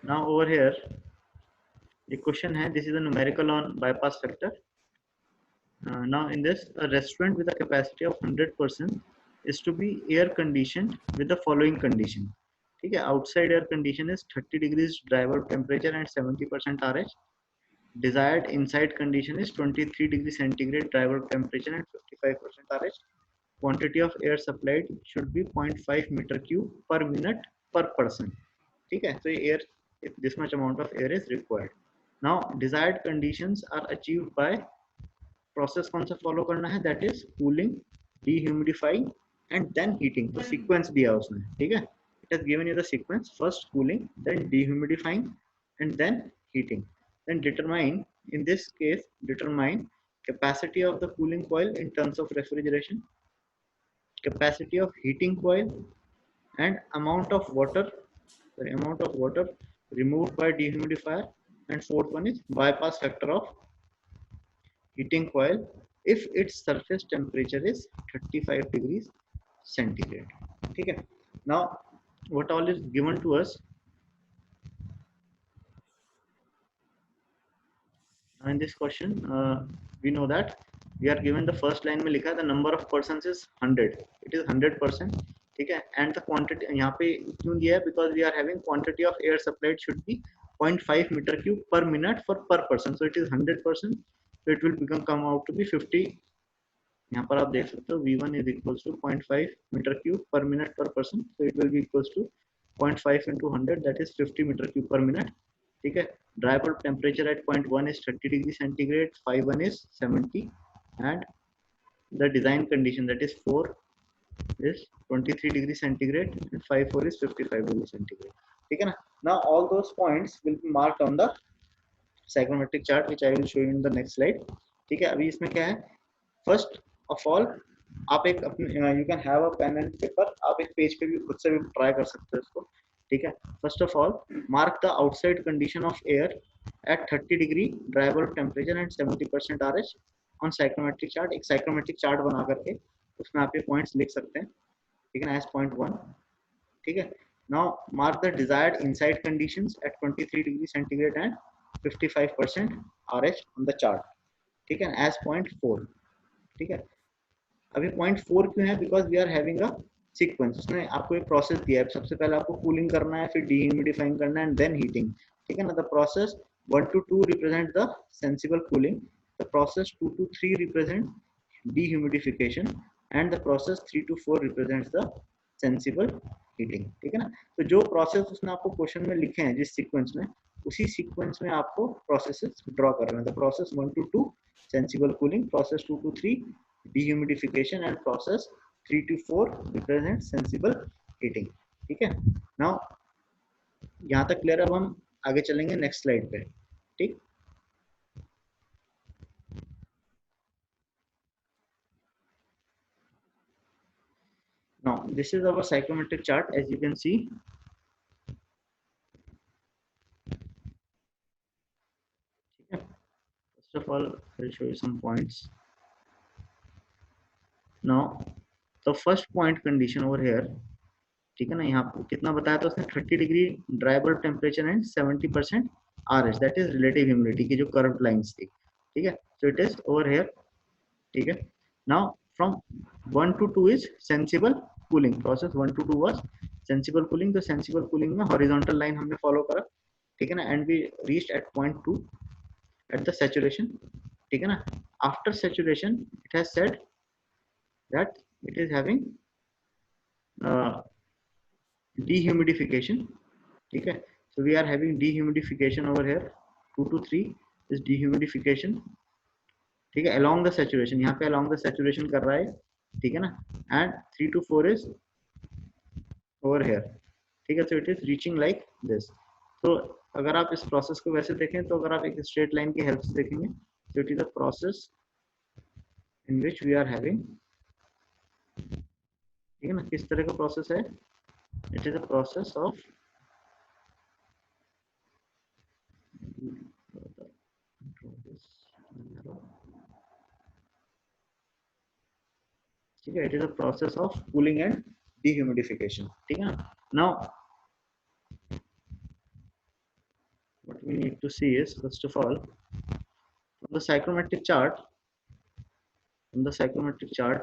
Now over here the question है, this is a numerical on bypass factor. Now in this, a restaurant with a capacity of 100% is to be air conditioned with the following condition. ठीक है, outside air condition is 30 degrees dry bulb temperature and 70% RH. Desired inside condition is 23 degrees centigrade dry bulb temperature and 55% RH. Quantity of air supplied should be 0.5 meter cube per minute per person. ठीक है, तो ये air, if this much amount of air is required. Now desired conditions are achieved by process कौन सा follow करना है, that is cooling, dehumidifying and then heating. तो sequence दिया उसने, ठीक है, it has given you the sequence, first cooling, then dehumidifying and then heating. Then determine, in this case determine capacity of the cooling coil in terms of refrigeration, capacity of heating coil, and amount of water removed by dehumidifier, and fourth one is bypass factor of heating coil if its surface temperature is 35 degrees centigrade. ठीक है, now what all is given to us in this question, we know that we are given the first line में लिखा है the number of persons is 100, it is 100%. ठीक है, and the quantity यहाँ पे क्यों दिया है, because we are having quantity of air supplied should be 0.5 meter cube per minute for per person, so it is 100%, so it will become come out to be 50. यहाँ पर आप देख सकते हो V1 is equals to 0.5 meter cube per minute per person, so it will be equals to 0.5 into 100, that is 50 meter cube per minute. ठीक है, dry bulb temperature at point 1 is 30 degree centigrade, 5 1 is 70, and the design condition, that is 4 is 23 degree centigrade and 5 4 is 55 degree centigrade. ठीक है ना. Now all those points will be marked on the psychrometric chart which I will show you in the next slide. ठीक है, अभी इसमें क्या है, first of all आप एक अपने you can have a pen and paper, आप एक पेज पे भी खुद से भी ट्राई कर सकते हो इसको. ठीक है, first of all mark the outside condition of air at 30 degree dry bulb temperature and 70% RH on psychrometric chart. एक साइक्रोमेट्रिक चार्ट बना करके उसमें आप ये पॉइंट्स लिख सकते हैं. ठीक है ना, एज पॉइंट 1. ठीक है, now mark the desired inside conditions at 23 degree centigrade and 55% RH on the chart. ठीक है, एज पॉइंट 4. ठीक है, अभी पॉइंट 4 क्यों है, because we are having a sequence. उसने आपको एक प्रोसेस दिया है, सबसे पहले आपको कूलिंग करना है, फिर डीह्यूमिडिफाइंग करना है एंड देन हीटिंग. ठीक है ना, the process 1 to 2 represent the sensible cooling, the process 2 to 3 represent dehumidification and the process 3 to 4 represents the sensible heating. ठीक है ना, तो जो प्रोसेस उसने आपको क्वेश्चन में लिखे हैं जिस सीक्वेंस में, उसी सीक्वेंस में आपको प्रोसेसेस ड्रॉ करना है. The process 1 to 2 sensible cooling, process 2 to 3 dehumidification, and process 3 to 4 represent sensible heating. ठीक है, नाउ यहाँ तक क्लियर. अब हम आगे चलेंगे नेक्स्ट स्लाइड पे. ठीक, now this is our psychrometric chart as you can see. First of all, I'll show you some points. Now the first point condition over here, ठीक है ना, यहाँ पे कितना बताया था उसने, 30 degree dry bulb temperature and 70% RH, that is relative humidity की जो कर्व लाइंस थी. ठीक है, so it is over here. ठीक है, now from 1 to 2 is sensible cooling, process 1 to 2 was sensible cooling. तो सेंसिबल कूलिंग में हॉरिजॉन्टल लाइन हमने फॉलो करा. ठीक है ना, and we reached at point 2 at the saturation. ठीक है ना, after saturation it has said that it is having dehumidification. ठीक है, so we are having dehumidification over here. 2 to 3 is dehumidification. ठीक है, along the saturation, यहाँ पे along the saturation कर रहा है. ठीक है ना, and 3 to 4 is over here. ठीक है, so it is reaching like this. तो अगर आप इस प्रोसेस को वैसे देखें, तो अगर आप एक स्ट्रेट लाइन की हेल्प से देखेंगे, so it is a process in which we are having. ठीक है ना, किस तरह का प्रोसेस है, it is a process of ठीक है, it is a process of cooling and dehumidification. ठीक है ना, now we need to see is, first of all, from the psychrometric chart,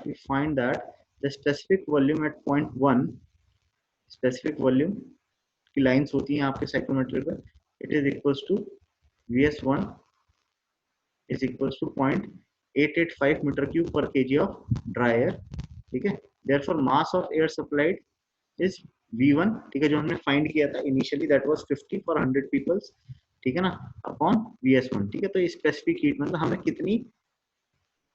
we find that the specific volume at point 1, specific volume की lines होती हैं आपके साइक्रोमेट्री पर, it is equals to VS1 is equals to 0.885 meter cube per kg of dry air. ठीक है, therefore mass of air supplied is V1, ठीक है, जो हमने फाइंड किया था initially, that was 50 for 100 peoples, ठीक है ना, अपॉन VS1, ठीक है। तो स्पेसिफिक हीट मतलब हमें कितनी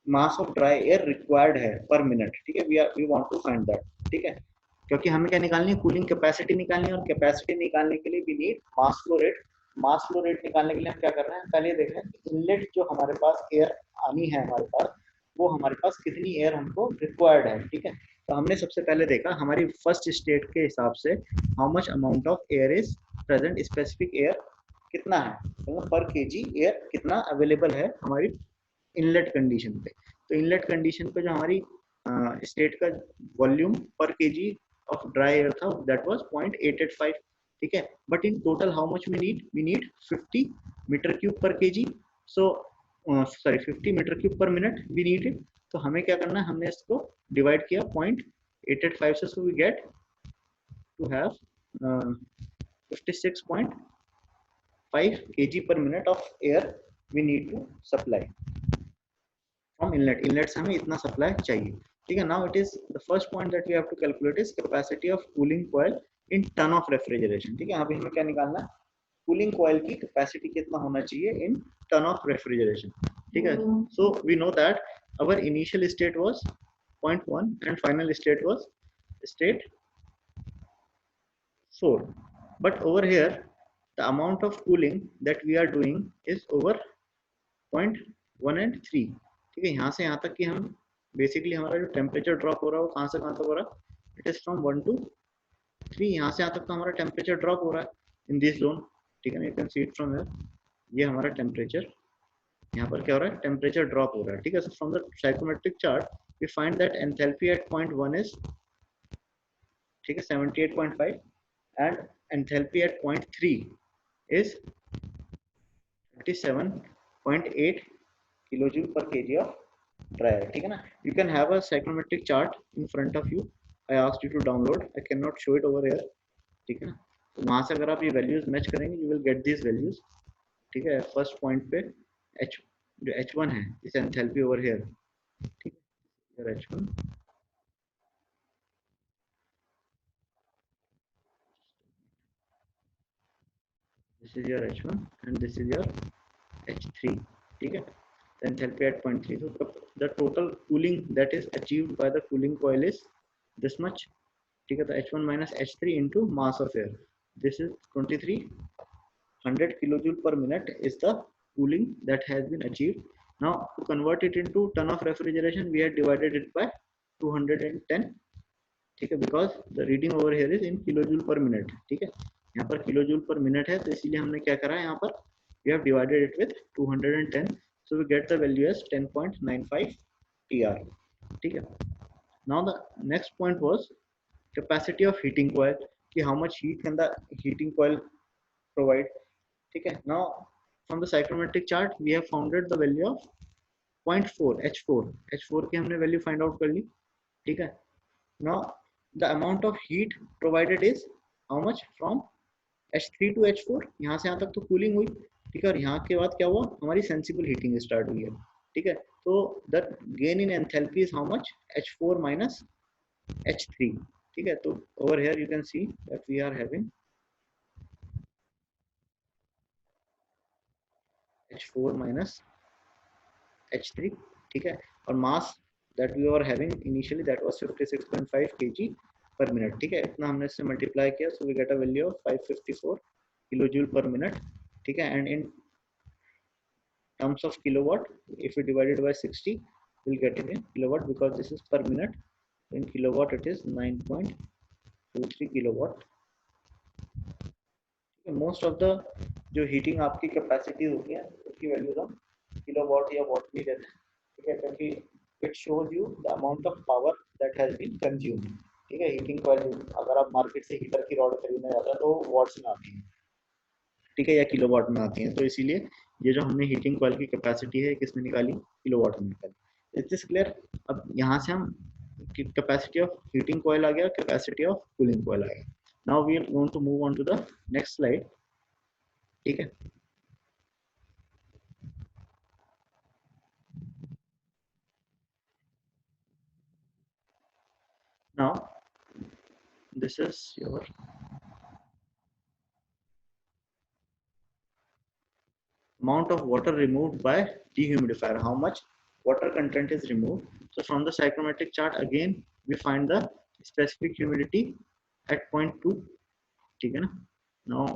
mass of dry air required है पर मिनट, ठीक है, we want to find that, ठीक है, क्योंकि हमें क्या निकालनी है, कूलिंग कैपेसिटी निकालनी है, और कैपेसिटी निकालने के लिए we need mass flow rate. Mass flow rate निकालने के लिए हम क्या कर रहे हैं, पहले देख रहे हैं इनलेट जो हमारे पास एयर आनी है हमारे पास, वो हमारे पास कितनी एयर हमको रिक्वायर्ड है, ठीक है। तो हमने सबसे पहले देखा हमारी फर्स्ट स्टेट के हिसाब से how much amount of air is present, specific air कितना है, तो पर केजी एयर कितना अवेलेबल है हमारी इनलेट कंडीशन पे। तो इनलेट कंडीशन पे जो हमारी स्टेट का volume per kg of dry air था दैट वाज 0.885, ठीक है। But in total how much we need 50 metre cube per kg, so sorry 50 metre cube per minute we need it. तो हमें क्या करना है, हमने इसको डिवाइड किया 0.885 से, so we get to have 56.5 kg per minute of air we need to supply from inlet से हमें इतना सप्लाई चाहिए, ठीक है। Now it is the first point that we have to calculate is capacity of cooling coil in ton of refrigeration, ठीक है। यहाँ पे हमें क्या निकालना है, कूलिंग कॉइल की कैपेसिटी कितना होना चाहिए इन टन ऑफ रेफ्रिजरेशन, ठीक है। So we know that our initial state was 0.1 and final state was state 4, but over here the amount of cooling that we are doing is over 0.1 and 3, ठीक है। यहाँ से यहाँ तक कि हम बेसिकली हमारा जो टेम्परेचर ड्रॉप हो रहा है वो कहाँ से कहाँ तक हो रहा है, इट इज फ्रॉम 1 to 3, यहाँ से यहाँ तक तो हमारा टेम्परेचर ड्रॉप हो रहा है इन दिस जोन, ठीक है ना। You can see it from here, ये हमारा टेम्परेचर, यहाँ पर क्या हो रहा है, टेम्परेचर ड्रॉप हो रहा है, ठीक है। So from the psychometric chart we find that enthalpy at point 1 is, ठीक है, 78.5 and enthalpy at point 3 is 37.8 kilojule per kg of dry air, ठीक है ना। You can have a psychrometric chart in front of you. I asked you to download. I cannot show it over here, ठीक है ना। तो वहां से अगर आप ये वैल्यूज मैच करेंगे you will get these values, ठीक है। फर्स्ट पॉइंट पे H जो H1 है इस एंथैल्पी ओवर हियर, ठीक है, H1 this is your H1 and this is your H3, ठीक है। Enthalpy at 0.3, so the total cooling that is achieved by the cooling coil is this much, ठीक है। तो H1 minus H3 into mass of air, this is 2300 kilojoule per minute is the cooling that has been achieved. Now to convert it into ton of refrigeration we have divided it by 210, ठीक है, because the reading over here is in kilojoule per minute, ठीक है। यहाँ पर kilojoule per minute है तो इसीलिए हमने क्या करा है, यहाँ पर we have divided it with 210, so we get the value as 10.95 TR, ठीक है। Now the next point was capacity of heating coil, कि how much heat can the heating coil provide, ठीक है। Now from the psychrometric chart we have founded the value of 0.4 H4 की हमने value find out कर ली, ठीक है। Now the amount of heat provided is how much, from H3 to H4, यहाँ से यहाँ तक तो कूलिंग हुई, ठीक है। और यहाँ के बाद क्या हुआ, हमारी सेंसिबल हीटिंग स्टार्ट हुई है, ठीक है। तो the gain in enthalpy is how much, H4 minus H3, ठीक है। तो over here you can see that we are having H4 minus H3, ठीक है। और mass that we are having initially that was 56.5 kg per minute, ठीक है। इतना हमने इससे मल्टीप्लाई किया, so we get a value of 554 kilojoule per minute, ठीक है। And in terms of kilowatt, if we divide it by 60 we'll get it in kilowatt, because this is per minute, in kilowatt it is 9.23 kilowatt, most of the जो heating आपकी capacity होती है उसकी values हम kilowatt या वाट भी देते हैं, ठीक है, क्योंकि it shows you the amount of power that has been consumed, ठीक है। हीटिंग कॉइल अगर आप मार्केट से हीटर की रॉड खरीदने जाते हैं तो वाट्स में आती है, ठीक है, या किलोवाट में आती हैं। तो इसीलिए ये जो हमने हीटिंग कॉइल की कैपेसिटी है किसमें निकाली, किलोवाट में निकाली। Is this clear? अब यहाँ से हम कैपेसिटी ऑफ हीटिंग कॉइल आ गया, कैपेसिटी ऑफ कूलिंग कॉइल आ गया। Now we are going to move on to the next slide. ठीक है, now this is your amount of water removed by dehumidifier, how much water content is removed. So from the psychrometric chart again we find the specific humidity at point 2, ठीक है ना। now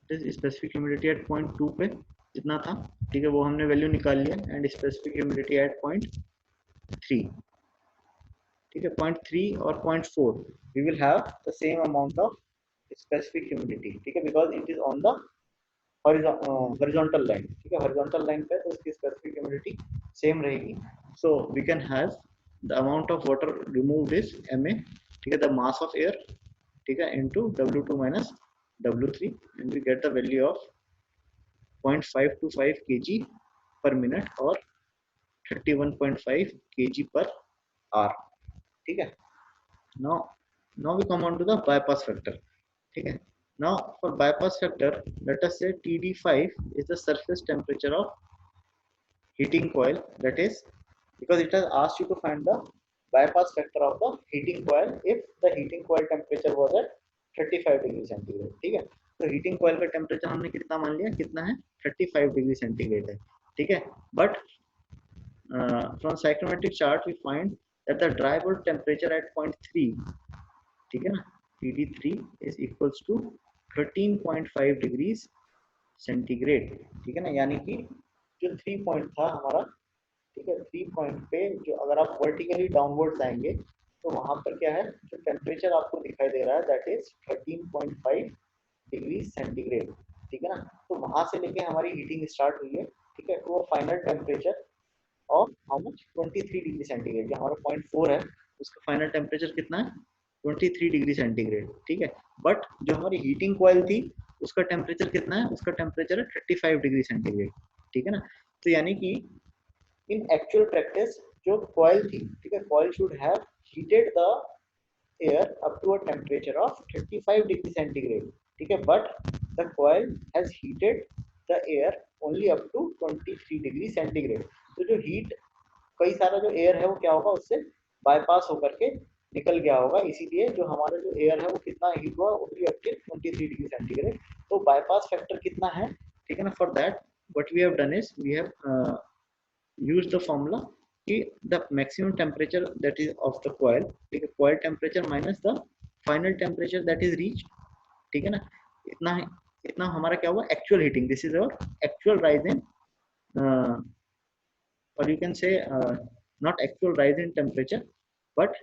this specific humidity at point 2 पे जितना था, ठीक है, वो हमने वैल्यू निकाल लिया, and specific humidity at point 3, ठीक है, पॉइंट 3 और point 4 we will have the same amount of specific humidity, ठीक है, because it is on the horizontal line, ठीक है, हॉरिजॉन्टल लाइन पे तो उसकी स्पेसिफिक ह्यूमिडिटी सेम रहेगी। So we can have the amount of water removed is ma, ठीक है, द मास ऑफ एयर, ठीक है, into W2 minus W3 and we get the value of 0.525 kg per minute और 31.5 kg per hour, ठीक है। now we come on to the bypass factor, ठीक है। now for bypass factor let us say TD5 is the surface temperature of heating coil, that is because it has asked you to find the bypass factor of the heating coil if the heating coil temperature was at 35 degree centigrade, ठीक है। तो heating coil का temperature हमने कितना मान लिया, कितना है, 35 डिग्री सेंटीग्रेड है, ठीक है। But from psychrometric chart we find that the dry bulb temperature at point 3, ठीक है ना, TD3 is equals to 13.5 degrees centigrade, ठीक है ना। यानी कि जो 3 पॉइंट था हमारा, ठीक है, 3 पॉइंट पे जो अगर आप वर्टिकली डाउनवर्ड आएंगे तो वहां पर क्या है, जो टेम्परेचर आपको दिखाई दे रहा है दैट इज 13.5 डिग्री सेंटीग्रेड, ठीक है ना। तो वहां से लेके हमारी हीटिंग स्टार्ट हुई है, ठीक है, तो वो final temperature of how much 23 degree centigrade, जो हमारा पॉइंट 4 है उसका फाइनल टेम्परेचर कितना है, 23 डिग्री सेंटीग्रेड, ठीक है। बट जो हमारी हीटिंग कॉइल थी उसका टेम्परेचर कितना है, उसका टेम्परेचर है 35 डिग्री सेंटीग्रेड, ठीक है ना। तो यानी कि इन एक्चुअल प्रैक्टिस जो कॉइल थी, ठीक है, coil should have heated the air up to a temperature of 35 degree centigrade, ठीक है, but the coil has heated the air only up to 23 degree centigrade. तो जो हीट, कई सारा जो एयर है वो क्या होगा, उससे बाईपास होकर के निकल गया होगा, इसीलिए जो हमारा जो एयर है वो कितना हीट हुआ, only up to 23 degree centigrade. तो बाईपास फैक्टर कितना है, ठीक है ना। For that what we have done is we have use the formula कि the maximum temperature that is of the coil, ठीक है, coil temperature minus the final temperature that is reached, ठीक है ना। इतना इतना हमारा क्या हुआ, actual heating, this is our actual rise in or you can say not actual rise in temperature but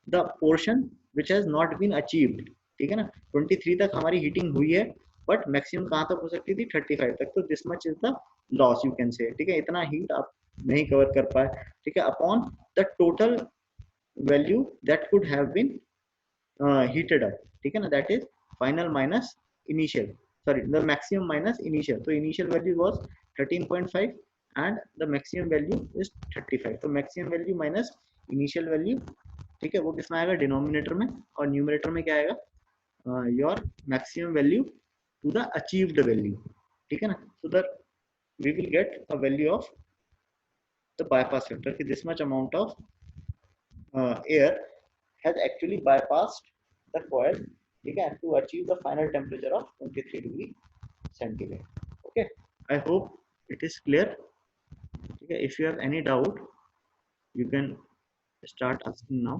the portion which has not been achieved, ठीक है ना। 23 तक हमारी हीटिंग हुई है बट मैक्सिमम कहाँ तक हो सकती थी, 35 तक। तो this much is the loss you can say, ठीक है, इतना हीट आप नहीं कवर कर पाए, ठीक है, upon the total value that could have been heated up, ठीक है ना, that is final minus initial, sorry the maximum minus initial। तो initial value was 13.5 and the maximum value is 35, तो maximum value minus initial value, ठीक है, वो किसमें आएगा, डिनोमिनेटर में, और न्यूमरेटर में क्या आएगा, your maximum value to the achieved value, ठीक है ना। So that we will get a value of the bypass factor कि this much amount of air has actually bypassed the coil, ठीक है, to achieve the final temperature of 23 degree centigrade। Okay, I hope it is clear, ठीक है। If you have any doubt you can start asking now।